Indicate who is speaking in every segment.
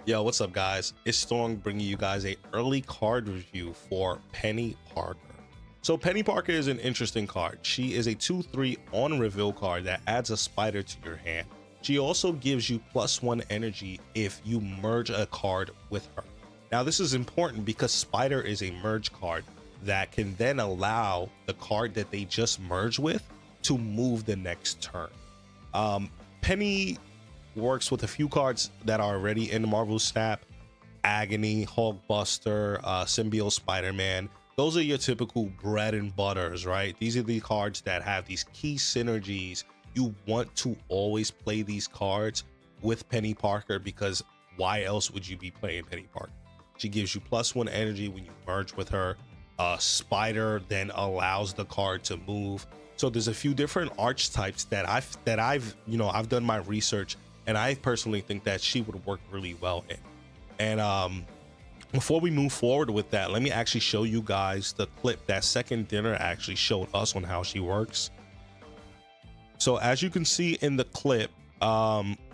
Speaker 1: Yo, what's up, guys? It's Storm bringing you guys a early card review for Peni Parker. So Peni Parker is an interesting card. She is a 2/3 on reveal card that adds a spider to your hand. She also gives you +1 energy if you merge a card with her. Now this is important because spider is a merge card that can then allow the card that they just merged with to move the next turn. Peni works with a few cards that are already in the Marvel Snap: Agony, Hulkbuster, Symbiote, Spider-Man. Those are your typical bread and butters, right? These are the cards that have these key synergies. You want to always play these cards with Peni Parker because why else would you be playing Peni Parker? She gives you +1 energy when you merge with her. Spider then allows the card to move. So there's a few different archetypes that I've done my research, and I personally think that she would work really well in. And before we move forward with that, let me actually show you guys the clip that Second Dinner actually showed us on how she works. So as you can see in the clip,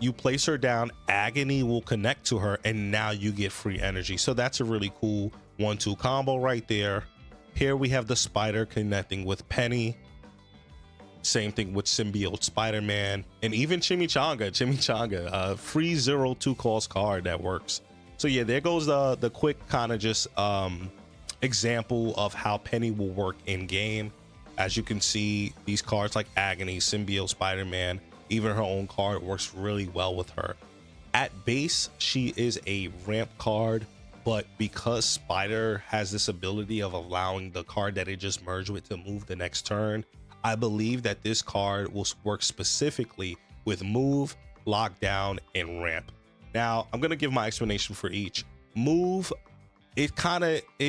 Speaker 1: you place her down, Agony will connect to her, and now you get free energy. So that's a really cool 1-2 combo right there. Here we have the spider connecting with Peni. Same thing with Symbiote, Spider-Man, and even Chimichanga, free 0-2 cost card that works. So yeah, there goes the quick kind of just example of how Peni will work in game. As you can see, these cards like Agony, Symbiote, Spider-Man, even her own card works really well with her. At base, she is a ramp card, but because Spider has this ability of allowing the card that it just merged with to move the next turn, I believe that this card will work specifically with move, lockdown, and ramp. Now, I'm gonna give my explanation for each. Move, it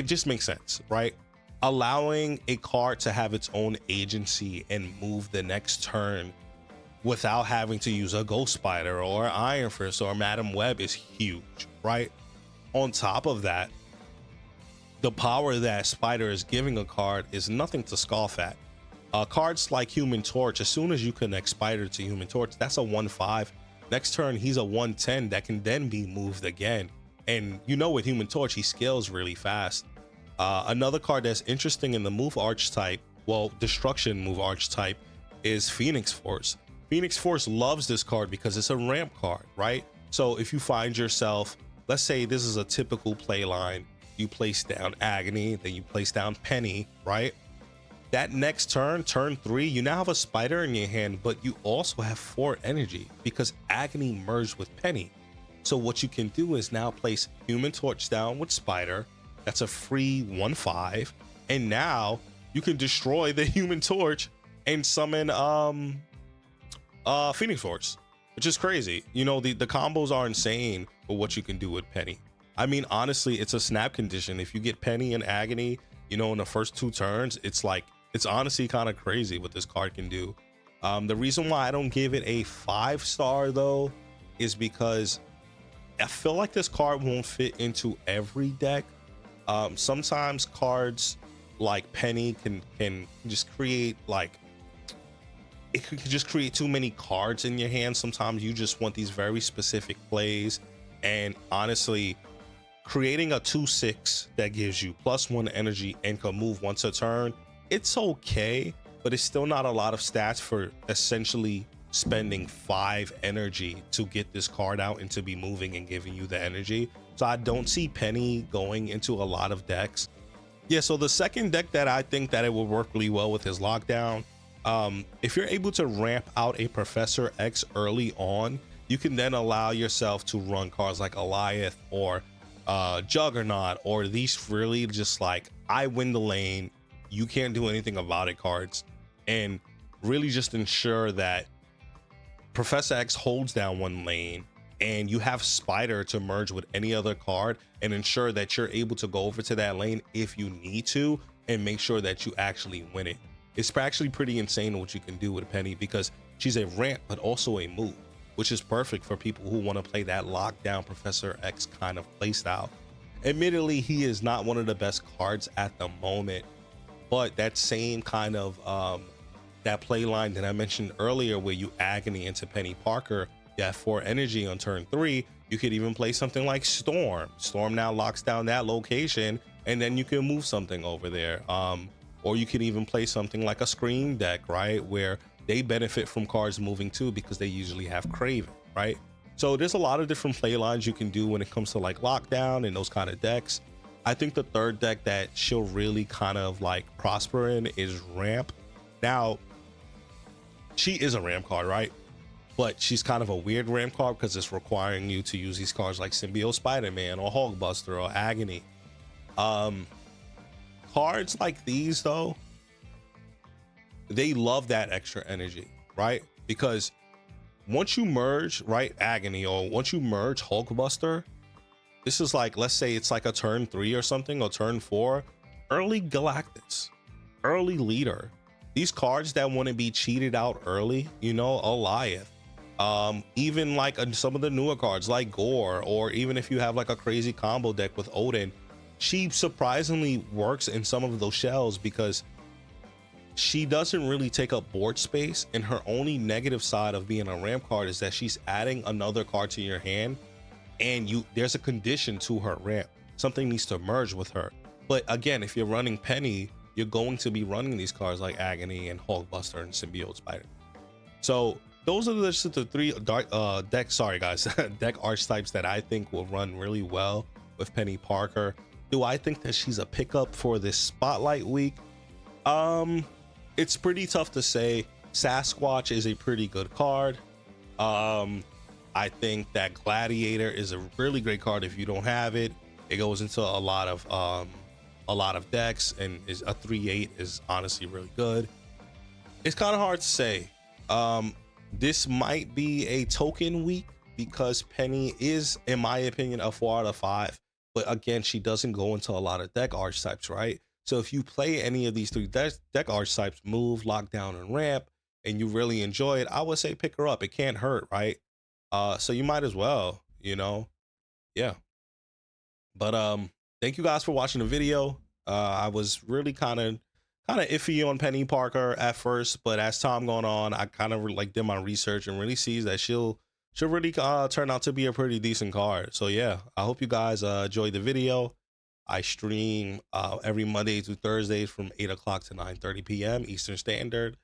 Speaker 1: just makes sense, right? Allowing a card to have its own agency and move the next turn without having to use a Ghost Spider or Iron Fist or Madam Web is huge, right? On top of that, the power that Spider is giving a card is nothing to scoff at. Cards like Human Torch, as soon as you connect Spider to Human Torch, that's a 1/5. Next turn, he's a 1/10 that can then be moved again. And you know, with Human Torch, he scales really fast. Another card that's interesting in the move archetype, well, destruction move archetype, is Phoenix Force. Phoenix Force loves this card because it's a ramp card, right? So if you find yourself, let's say this is a typical play line, you place down Agony, then you place down Peni, right? That next turn, turn 3, you now have a spider in your hand, but you also have 4 energy because Agony merged with Peni. So what you can do is now place Human Torch down with Spider. That's a free 1/5. And now you can destroy the Human Torch and summon Phoenix Force, which is crazy. You know, the combos are insane for what you can do with Peni. I mean, honestly, it's a snap condition. If you get Peni and Agony, you know, in the first 2 turns, it's honestly kind of crazy what this card can do. The reason why I don't give it a 5-star though is because I feel like this card won't fit into every deck. Sometimes cards like Peni can just create it could just create too many cards in your hand. Sometimes you just want these very specific plays, and honestly, creating a 2/6 that gives you +1 energy and can move once a turn, it's okay, but it's still not a lot of stats for essentially spending 5 energy to get this card out and to be moving and giving you the energy. So I don't see Peni going into a lot of decks. Yeah, so the second deck that I think that it will work really well with is Lockdown. If you're able to ramp out a Professor X early on, you can then allow yourself to run cards like Goliath or Juggernaut, or these really just like, I win the lane, you can't do anything about it cards, and really just ensure that Professor X holds down one lane and you have Spider to merge with any other card and ensure that you're able to go over to that lane if you need to and make sure that you actually win it. It's actually pretty insane what you can do with Peni because she's a ramp but also a move, which is perfect for people who want to play that lockdown Professor X kind of playstyle. Admittedly, he is not one of the best cards at the moment, but that same kind of that play line that I mentioned earlier, where you Agony into Peni Parker, you have 4 energy on turn 3, You could even play something like Storm. Storm now locks down that location, and then you can move something over there. Or you can even play something like a Scream deck, right? Where they benefit from cards moving too, because they usually have Craven, right? So there's a lot of different play lines you can do when it comes to like lockdown and those kind of decks. I think the third deck that she'll really kind of like prosper in is Ramp. Now, she is a Ramp card, right? But she's kind of a weird Ramp card because it's requiring you to use these cards like Symbiote, Spiderman, or Hulkbuster, or Agony. Cards like these, though, they love that extra energy, right? Because once you merge, right, Agony, or once you merge Hulkbuster, this is like, let's say it's like a turn 3 or something, or turn 4, early Galactus, early Leader. These cards that want to be cheated out early, you know, Goliath, even like some of the newer cards like Gore, or even if you have like a crazy combo deck with Odin, she surprisingly works in some of those shells because she doesn't really take up board space, and her only negative side of being a ramp card is that she's adding another card to your hand, and there's a condition to her ramp. Something needs to merge with her. But again, if you're running Penny, you're going to be running these cards like Agony and Hulkbuster and Symbiote Spider. So those are just the three deck archetypes that I think will run really well with Peni Parker. Do I think that she's a pickup for this spotlight week? It's pretty tough to say. Sasquatch is a pretty good card. I think that Gladiator is a really great card. If you don't have it, it goes into a lot of decks, and is a 3/8 is honestly really good. It's kind of hard to say. This might be a token week because Penny is, in my opinion, a 4 out of 5. But again, she doesn't go into a lot of deck archetypes, right? So if you play any of these 3 deck archetypes, Move, Lockdown, and Ramp, and you really enjoy it, I would say pick her up. It can't hurt, right? So you might as well, you know? Yeah. But thank you guys for watching the video. I was really kind of iffy on Peni Parker at first, but as time going on, I kind of like did my research and really sees that she'll really turn out to be a pretty decent card. So yeah, I hope you guys enjoyed the video. I stream every Monday through Thursdays from 8 o'clock to 9:30 p.m. Eastern Standard.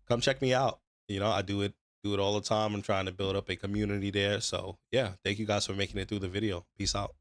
Speaker 1: Come check me out. You know, I do it all the time. I'm trying to build up a community there. So yeah, thank you guys for making it through the video. Peace out.